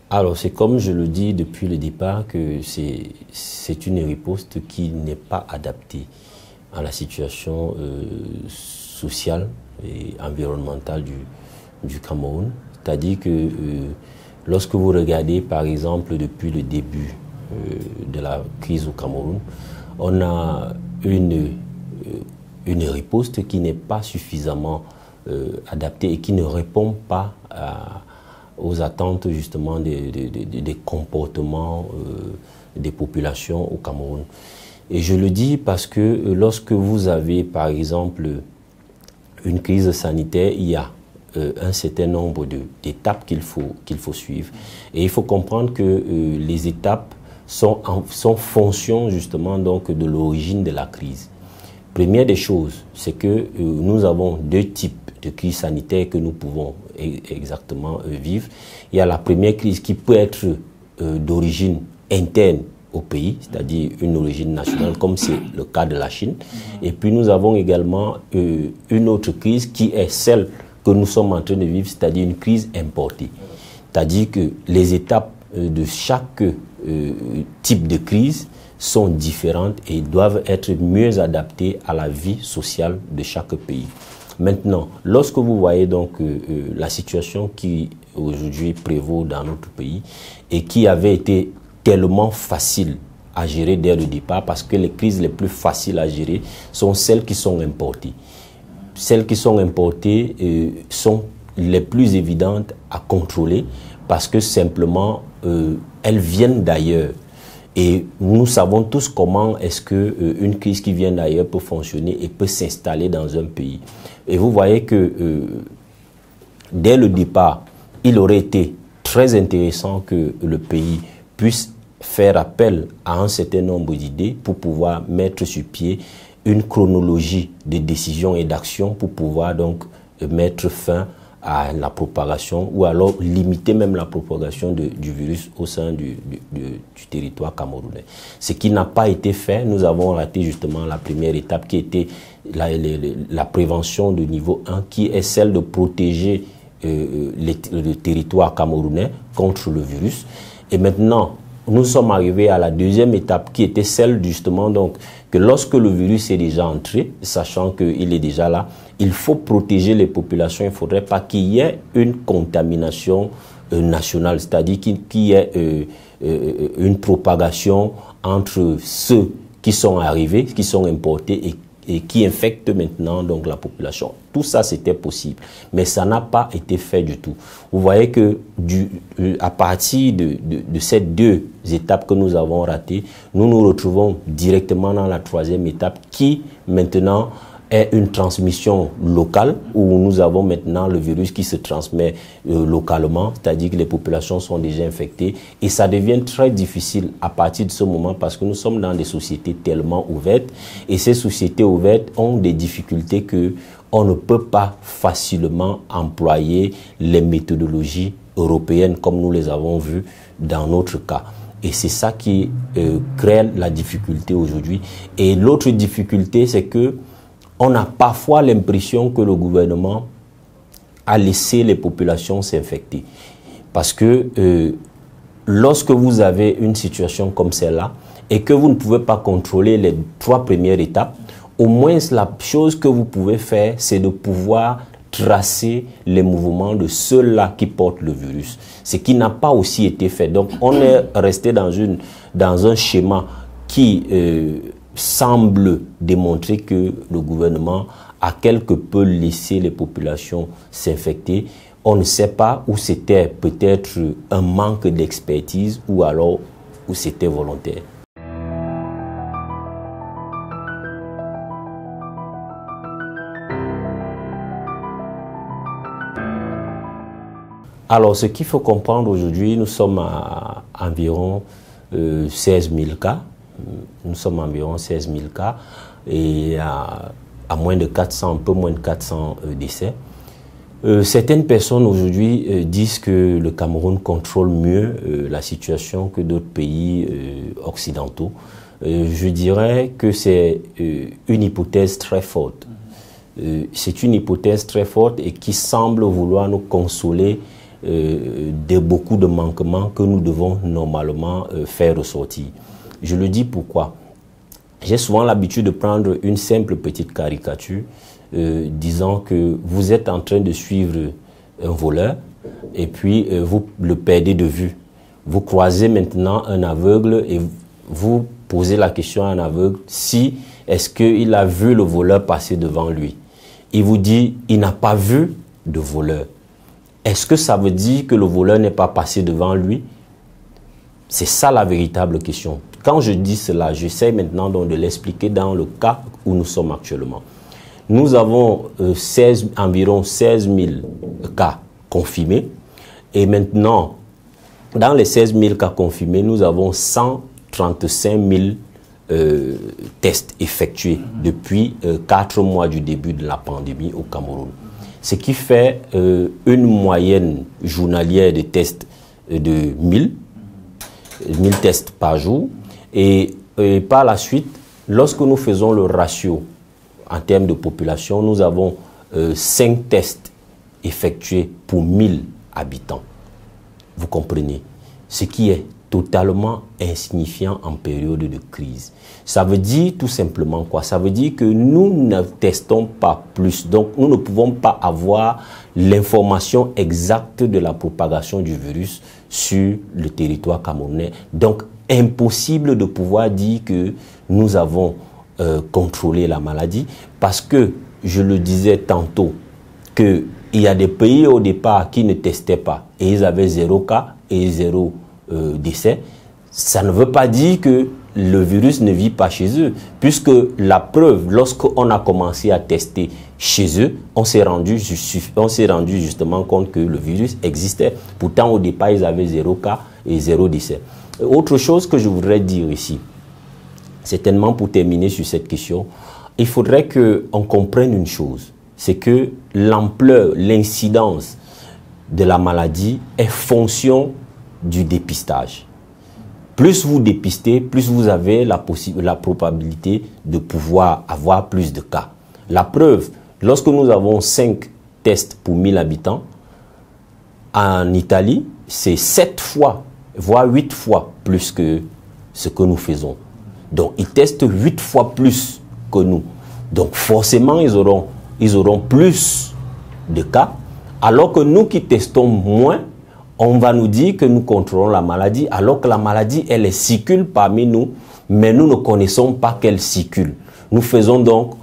Alors, c'est comme je le dis depuis le départ que c'est une riposte qui n'est pas adaptée à la situation sociale et environnementale du Cameroun. C'est-à-dire que lorsque vous regardez, par exemple, depuis le début de la crise au Cameroun, on a une riposte qui n'est pas suffisamment adaptée et qui ne répond pas aux attentes justement des comportements des populations au Cameroun. Et je le dis parce que lorsque vous avez par exemple une crise sanitaire, il y a un certain nombre d'étapes qu'il faut suivre. Et il faut comprendre que les étapes sont fonction justement donc de l'origine de la crise. Première des choses, c'est que nous avons deux types de crise sanitaire que nous pouvons exactement vivre. Il y a la première crise qui peut être d'origine interne au pays, c'est-à-dire une origine nationale, comme c'est le cas de la Chine. Et puis nous avons également une autre crise qui est celle que nous sommes en train de vivre, c'est-à-dire une crise importée. C'est-à-dire que les étapes de chaque type de crise sont différentes et doivent être mieux adaptées à la vie sociale de chaque pays. Maintenant, lorsque vous voyez donc la situation qui aujourd'hui prévaut dans notre pays et qui avait été tellement facile à gérer dès le départ, parce que les crises les plus faciles à gérer sont celles qui sont importées. Celles qui sont importées sont les plus évidentes à contrôler parce que simplement elles viennent d'ailleurs. Et nous savons tous comment est-ce qu'une crise qui vient d'ailleurs peut fonctionner et peut s'installer dans un pays. Et vous voyez que dès le départ, il aurait été très intéressant que le pays puisse faire appel à un certain nombre d'idées pour pouvoir mettre sur pied une chronologie de décisions et d'actions pour pouvoir donc mettre fin à la propagation ou alors limiter même la propagation du virus au sein du territoire camerounais. Ce qui n'a pas été fait, nous avons raté justement la première étape qui était la prévention de niveau 1, qui est celle de protéger le territoire camerounais contre le virus. Et maintenant, nous sommes arrivés à la deuxième étape qui était celle justement donc que lorsque le virus est déjà entré, sachant qu'il est déjà là, il faut protéger les populations. Il ne faudrait pas qu'il y ait une contamination nationale, c'est-à-dire qu'il y ait une propagation entre ceux qui sont arrivés, qui sont importés et qui infectent maintenant donc la population. Tout ça, c'était possible, mais ça n'a pas été fait du tout. Vous voyez que à partir de ces deux étapes que nous avons ratées, nous nous retrouvons directement dans la troisième étape qui maintenant est une transmission locale où nous avons maintenant le virus qui se transmet localement, c'est-à-dire que les populations sont déjà infectées et ça devient très difficile à partir de ce moment parce que nous sommes dans des sociétés tellement ouvertes et ces sociétés ouvertes ont des difficultés que on ne peut pas facilement employer les méthodologies européennes comme nous les avons vues dans notre cas. Et c'est ça qui crée la difficulté aujourd'hui. Et l'autre difficulté, c'est que on a parfois l'impression que le gouvernement a laissé les populations s'infecter. Parce que lorsque vous avez une situation comme celle-là et que vous ne pouvez pas contrôler les trois premières étapes, au moins la chose que vous pouvez faire, c'est de pouvoir tracer les mouvements de ceux-là qui portent le virus. Ce qui n'a pas aussi été fait. Donc on est resté dans un schéma qui semble démontrer que le gouvernement a quelque peu laissé les populations s'infecter. On ne sait pas où c'était peut-être un manque d'expertise ou alors où c'était volontaire. Alors, ce qu'il faut comprendre aujourd'hui, nous sommes à environ 16 000 cas. Nous sommes à environ 16 000 cas et à moins de 400, un peu moins de 400 décès. Certaines personnes aujourd'hui disent que le Cameroun contrôle mieux la situation que d'autres pays occidentaux. Je dirais que c'est une hypothèse très forte. C'est une hypothèse très forte et qui semble vouloir nous consoler de beaucoup de manquements que nous devons normalement faire ressortir. Je le dis pourquoi. J'ai souvent l'habitude de prendre une simple petite caricature disant que vous êtes en train de suivre un voleur et puis vous le perdez de vue. Vous croisez maintenant un aveugle et vous posez la question à un aveugle si est-ce qu'il a vu le voleur passer devant lui. Il vous dit il n'a pas vu de voleur. Est-ce que ça veut dire que le voleur n'est pas passé devant lui? C'est ça la véritable question. Quand je dis cela, j'essaie maintenant donc de l'expliquer dans le cas où nous sommes actuellement. Nous avons environ 16 000 cas confirmés. Et maintenant, dans les 16 000 cas confirmés, nous avons 135 000 tests effectués depuis 4 mois du début de la pandémie au Cameroun. Ce qui fait une moyenne journalière de tests de 1000 tests par jour. Et par la suite, lorsque nous faisons le ratio en termes de population, nous avons 5 tests effectués pour 1000 habitants. Vous comprenez? Ce qui est totalement insignifiant en période de crise. Ça veut dire tout simplement quoi? Ça veut dire que nous ne testons pas plus. Donc, nous ne pouvons pas avoir l'information exacte de la propagation du virus sur le territoire camerounais. Donc, impossible de pouvoir dire que nous avons contrôlé la maladie parce que, je le disais tantôt, qu'il y a des pays au départ qui ne testaient pas et ils avaient 0 cas et 0 décès. Ça ne veut pas dire que le virus ne vit pas chez eux, puisque la preuve, lorsqu'on a commencé à tester chez eux, on s'est rendu justement compte que le virus existait. Pourtant, au départ, ils avaient 0 cas et 0 décès. Autre chose que je voudrais dire ici, certainement pour terminer sur cette question, il faudrait qu'on comprenne une chose, c'est que l'ampleur, l'incidence de la maladie est fonction du dépistage. Plus vous dépistez, plus vous avez la probabilité de pouvoir avoir plus de cas. La preuve, lorsque nous avons 5 tests pour 1000 habitants, en Italie, c'est 7 fois, voire 8 fois plus que ce que nous faisons. Donc, ils testent 8 fois plus que nous. Donc, forcément, ils auront plus de cas, alors que nous qui testons moins, on va nous dire que nous contrôlons la maladie, alors que la maladie, elle circule parmi nous, mais nous ne connaissons pas qu'elle circule. Nous faisons donc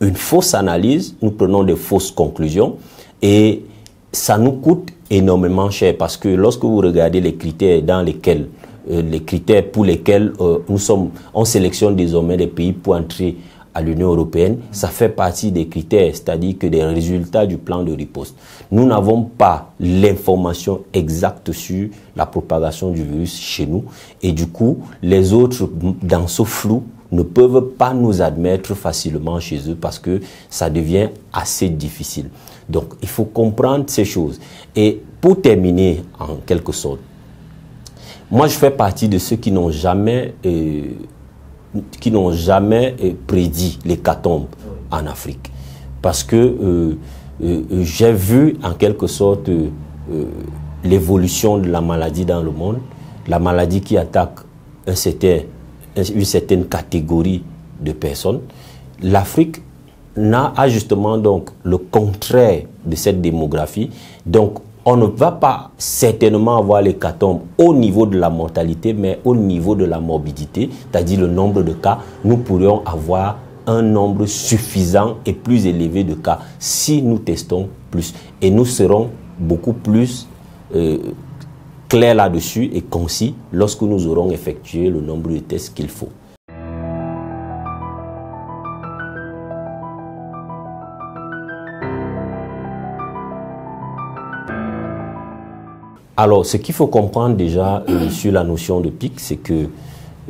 une fausse analyse, nous prenons des fausses conclusions, et ça nous coûte énormément cher, parce que lorsque vous regardez les critères dans lesquels, pour lesquels on sélectionne désormais les pays pour entrer à l'Union européenne, ça fait partie des critères, c'est-à-dire que des résultats du plan de riposte. Nous n'avons pas l'information exacte sur la propagation du virus chez nous et du coup, les autres, dans ce flou, ne peuvent pas nous admettre facilement chez eux parce que ça devient assez difficile. Donc, il faut comprendre ces choses. Et pour terminer, en quelque sorte, moi, je fais partie de ceux qui n'ont jamais prédit l'hécatombe en Afrique. Parce que j'ai vu en quelque sorte l'évolution de la maladie dans le monde, la maladie qui attaque une certaine catégorie de personnes. L'Afrique a justement donc le contraire de cette démographie. Donc, on ne va pas certainement avoir l'hécatombe au niveau de la mortalité, mais au niveau de la morbidité, c'est-à-dire le nombre de cas, nous pourrions avoir un nombre suffisant et plus élevé de cas si nous testons plus. Et nous serons beaucoup plus clairs là-dessus et concis lorsque nous aurons effectué le nombre de tests qu'il faut. Alors, ce qu'il faut comprendre déjà sur la notion de pic, c'est que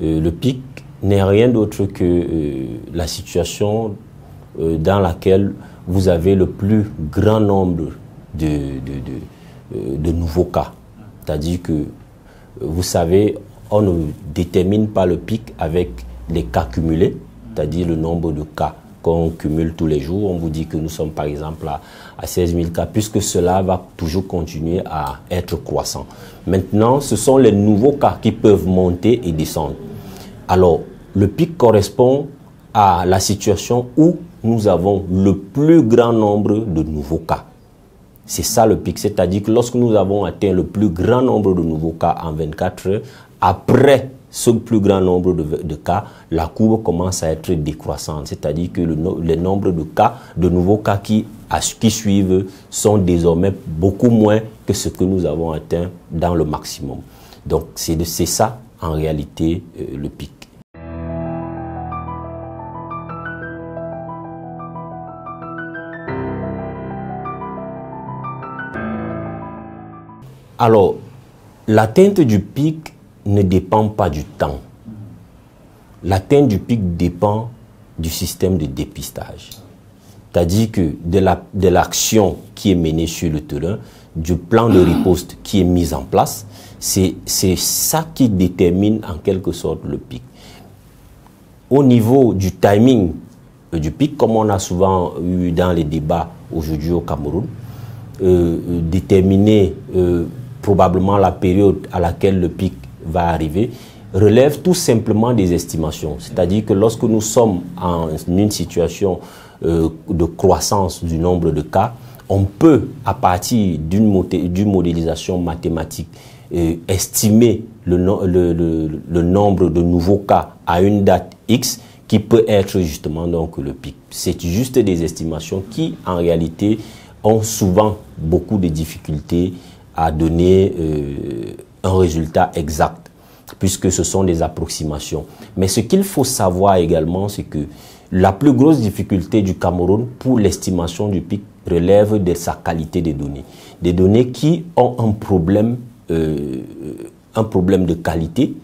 le pic n'est rien d'autre que la situation dans laquelle vous avez le plus grand nombre de nouveaux cas. C'est-à-dire que, vous savez, on ne détermine pas le pic avec les cas cumulés, c'est-à-dire le nombre de cas qu'on cumule tous les jours. On vous dit que nous sommes par exemple à 16 000 cas, puisque cela va toujours continuer à être croissant. Maintenant, ce sont les nouveaux cas qui peuvent monter et descendre. Alors, le pic correspond à la situation où nous avons le plus grand nombre de nouveaux cas. C'est ça le pic, c'est-à-dire que lorsque nous avons atteint le plus grand nombre de nouveaux cas en 24 heures, après ce plus grand nombre de cas, la courbe commence à être décroissante, c'est-à-dire que le nombre de cas, de nouveaux cas qui suivent sont désormais beaucoup moins que ce que nous avons atteint dans le maximum. Donc c'est ça en réalité le pic. Alors, l'atteinte du pic ne dépend pas du temps. L'atteinte du pic dépend du système de dépistage. C'est-à-dire que de l'action qui est menée sur le terrain, du plan de riposte qui est mis en place, c'est ça qui détermine en quelque sorte le pic. Au niveau du timing du pic, comme on a souvent eu dans les débats aujourd'hui au Cameroun, déterminer probablement la période à laquelle le pic va arriver, relève tout simplement des estimations. C'est-à-dire que lorsque nous sommes en une situation de croissance du nombre de cas, on peut, à partir d'une modélisation mathématique, estimer le nombre de nouveaux cas à une date X qui peut être justement donc le pic. C'est juste des estimations qui, en réalité, ont souvent beaucoup de difficultés à donner un résultat exact, puisque ce sont des approximations. Mais ce qu'il faut savoir également, c'est que la plus grosse difficulté du Cameroun pour l'estimation du pic relève de sa qualité des données. Des données qui ont un problème de qualité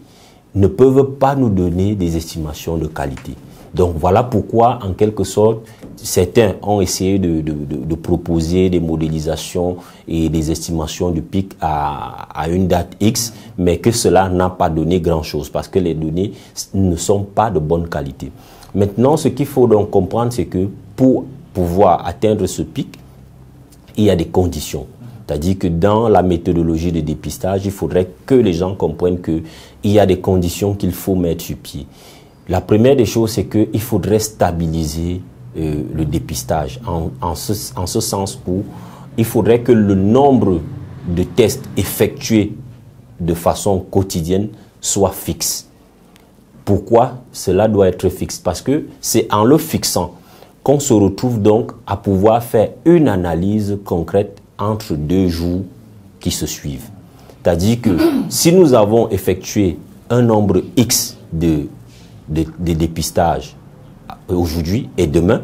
ne peuvent pas nous donner des estimations de qualité. Donc voilà pourquoi, en quelque sorte, certains ont essayé de proposer des modélisations et des estimations du pic à une date X, mais que cela n'a pas donné grand-chose parce que les données ne sont pas de bonne qualité. Maintenant, ce qu'il faut donc comprendre, c'est que pour pouvoir atteindre ce pic, il y a des conditions. C'est-à-dire que dans la méthodologie de dépistage, il faudrait que les gens comprennent qu'il y a des conditions qu'il faut mettre sur pied. La première des choses, c'est qu'il faudrait stabiliser le dépistage en ce sens où il faudrait que le nombre de tests effectués de façon quotidienne soit fixe. Pourquoi cela doit être fixe? Parce que c'est en le fixant qu'on se retrouve donc à pouvoir faire une analyse concrète entre 2 jours qui se suivent. C'est-à-dire que si nous avons effectué un nombre X de dépistages aujourd'hui et demain,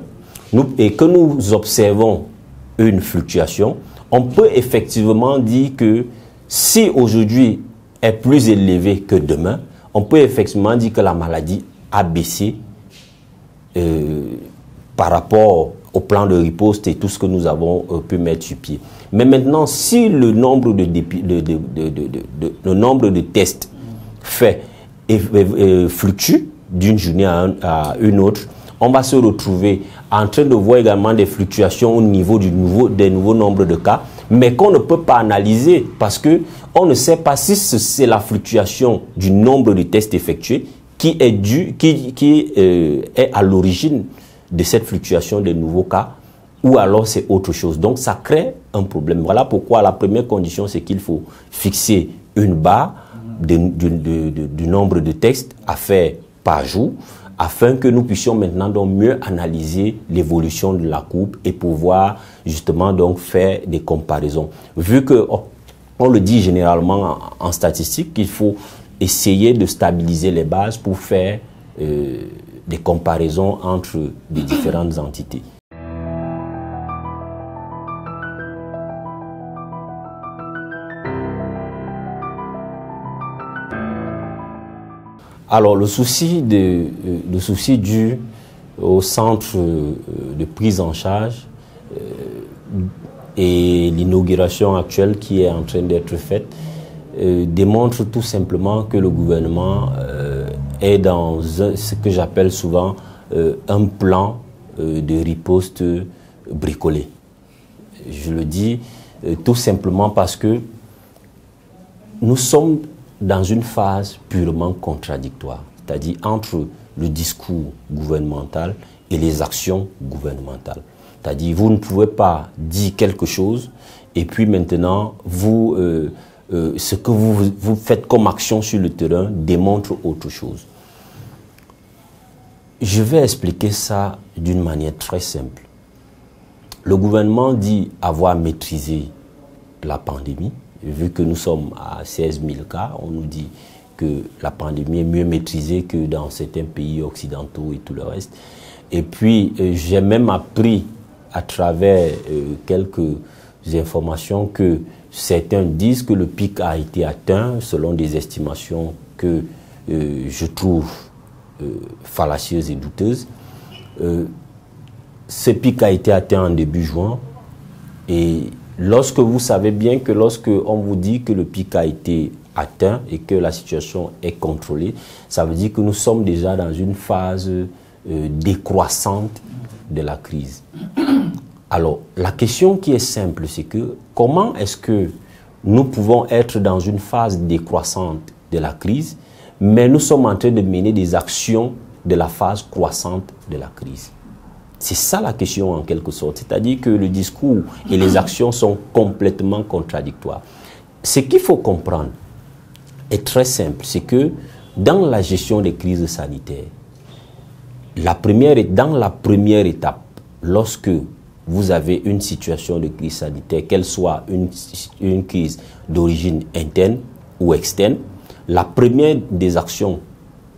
et que nous observons une fluctuation, on peut effectivement dire que si aujourd'hui est plus élevé que demain, on peut effectivement dire que la maladie a baissé par rapport au plan de riposte et tout ce que nous avons pu mettre sur pied. Mais maintenant, si le nombre de tests faits fluctue d'une journée à une autre, on va se retrouver en train de voir également des fluctuations au niveau des nouveaux nombres de cas, mais qu'on ne peut pas analyser parce que on ne sait pas si c'est la fluctuation du nombre de tests effectués qui est à l'origine de cette fluctuation des nouveaux cas ou alors c'est autre chose. Donc ça crée un problème. Voilà pourquoi la première condition, c'est qu'il faut fixer une barre du nombre de tests à faire par jour afin que nous puissions maintenant donc mieux analyser l'évolution de la courbe et pouvoir justement donc faire des comparaisons. Vu que on le dit généralement en statistique qu'il faut essayer de stabiliser les bases pour faire des comparaisons entre les différentes entités. Alors, le souci dû au centre de prise en charge et l'inauguration actuelle qui est en train d'être faite démontre tout simplement que le gouvernement est dans ce que j'appelle souvent un plan de riposte bricolée. Je le dis tout simplement parce que nous sommes dans une phase purement contradictoire, c'est-à-dire entre le discours gouvernemental et les actions gouvernementales. C'est-à-dire vous ne pouvez pas dire quelque chose et puis maintenant ce que vous faites comme action sur le terrain démontre autre chose. Je vais expliquer ça d'une manière très simple. Le gouvernement dit avoir maîtrisé la pandémie. Vu que nous sommes à 16 000 cas, on nous dit que la pandémie est mieux maîtrisée que dans certains pays occidentaux et tout le reste. Et puis, j'ai même appris à travers quelques informations que certains disent que le pic a été atteint, selon des estimations que je trouve fallacieuses et douteuses. Ce pic a été atteint en début juin et lorsque vous savez bien que lorsque on vous dit que le pic a été atteint et que la situation est contrôlée, ça veut dire que nous sommes déjà dans une phase décroissante de la crise. Alors, la question qui est simple, c'est que comment est-ce que nous pouvons être dans une phase décroissante de la crise, mais nous sommes en train de mener des actions de la phase croissante de la crise? C'est ça la question en quelque sorte, c'est-à-dire que le discours et les actions sont complètement contradictoires. Ce qu'il faut comprendre est très simple, c'est que dans la gestion des crises sanitaires, dans la première étape, lorsque vous avez une situation de crise sanitaire, qu'elle soit une crise d'origine interne ou externe, la première des actions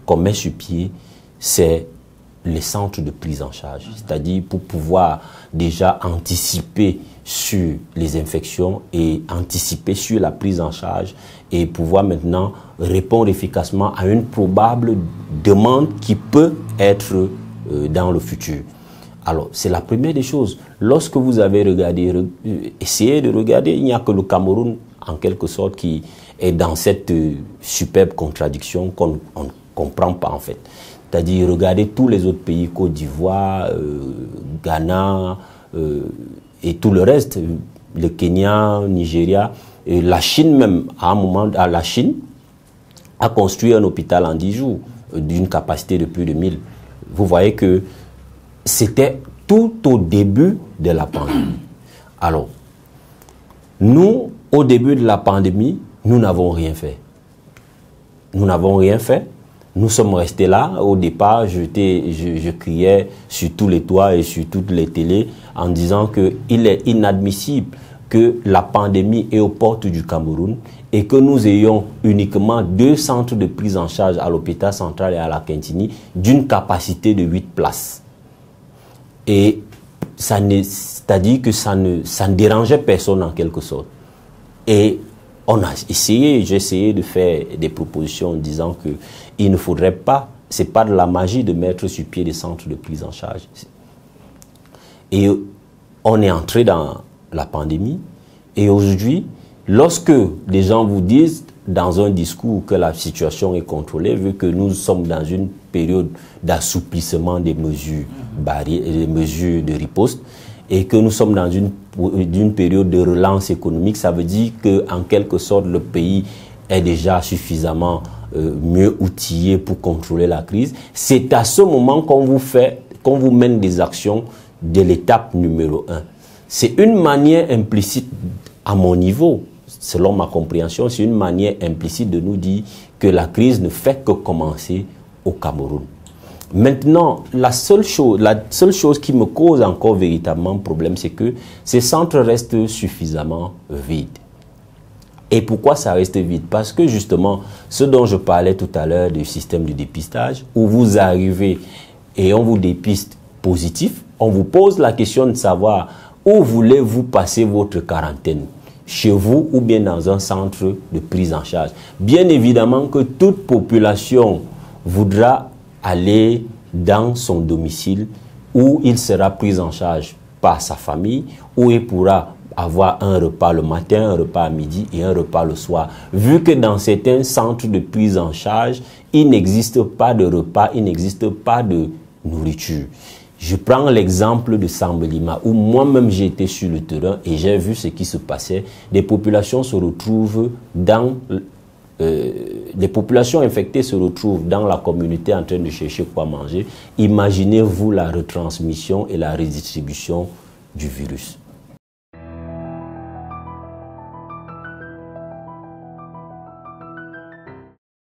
qu'on met sur pied, c'est les centres de prise en charge, c'est-à-dire pour pouvoir déjà anticiper sur les infections et anticiper sur la prise en charge et pouvoir maintenant répondre efficacement à une probable demande qui peut être dans le futur. Alors, c'est la première des choses. Lorsque vous avez regardé, essayé de regarder, il n'y a que le Cameroun, en quelque sorte, qui est dans cette superbe contradiction qu'on ne comprend pas en fait. C'est-à-dire, regardez tous les autres pays, Côte d'Ivoire, Ghana et tout le reste, le Kenya, Nigeria, et la Chine même, à un moment, la Chine a construit un hôpital en 10 jours d'une capacité de plus de 1000. Vous voyez que c'était tout au début de la pandémie. Alors, nous, au début de la pandémie, nous n'avons rien fait. Nous n'avons rien fait. Nous sommes restés là. Au départ, je criais sur tous les toits et sur toutes les télés en disant qu'il est inadmissible que la pandémie est aux portes du Cameroun et que nous ayons uniquement 2 centres de prise en charge à l'hôpital central et à la Kintini d'une capacité de 8 places. Et c'est-à-dire que ça ne dérangeait personne en quelque sorte. Et on a essayé, j'ai essayé de faire des propositions en disant qu'il ne faudrait pas, c'est pas de la magie de mettre sur pied des centres de prise en charge. Et on est entré dans la pandémie et aujourd'hui, lorsque les gens vous disent dans un discours que la situation est contrôlée, vu que nous sommes dans une période d'assouplissement des mesures barrières, des mesures de riposte, et que nous sommes dans une période de relance économique, ça veut dire qu'en quelque sorte, le pays est déjà suffisamment mieux outillé pour contrôler la crise. C'est à ce moment qu'on vous mène des actions de l'étape numéro 1. C'est une manière implicite, à mon niveau, selon ma compréhension, c'est une manière implicite de nous dire que la crise ne fait que commencer au Cameroun. Maintenant, la seule chose qui me cause encore véritablement problème, c'est que ces centres restent suffisamment vides. Et pourquoi ça reste vide? Parce que justement, ce dont je parlais tout à l'heure du système de dépistage, où vous arrivez et on vous dépiste positif, on vous pose la question de savoir où voulez-vous passer votre quarantaine, chez vous ou bien dans un centre de prise en charge. Bien évidemment que toute population voudra aller dans son domicile où il sera pris en charge par sa famille, où il pourra avoir un repas le matin, un repas à midi et un repas le soir. Vu que dans certains centres de prise en charge, il n'existe pas de repas, il n'existe pas de nourriture. Je prends l'exemple de Sambelima, où moi-même j'ai été sur le terrain et j'ai vu ce qui se passait. Des populations se retrouvent dans... les populations infectées se retrouvent dans la communauté en train de chercher quoi manger. Imaginez-vous la retransmission et la redistribution du virus.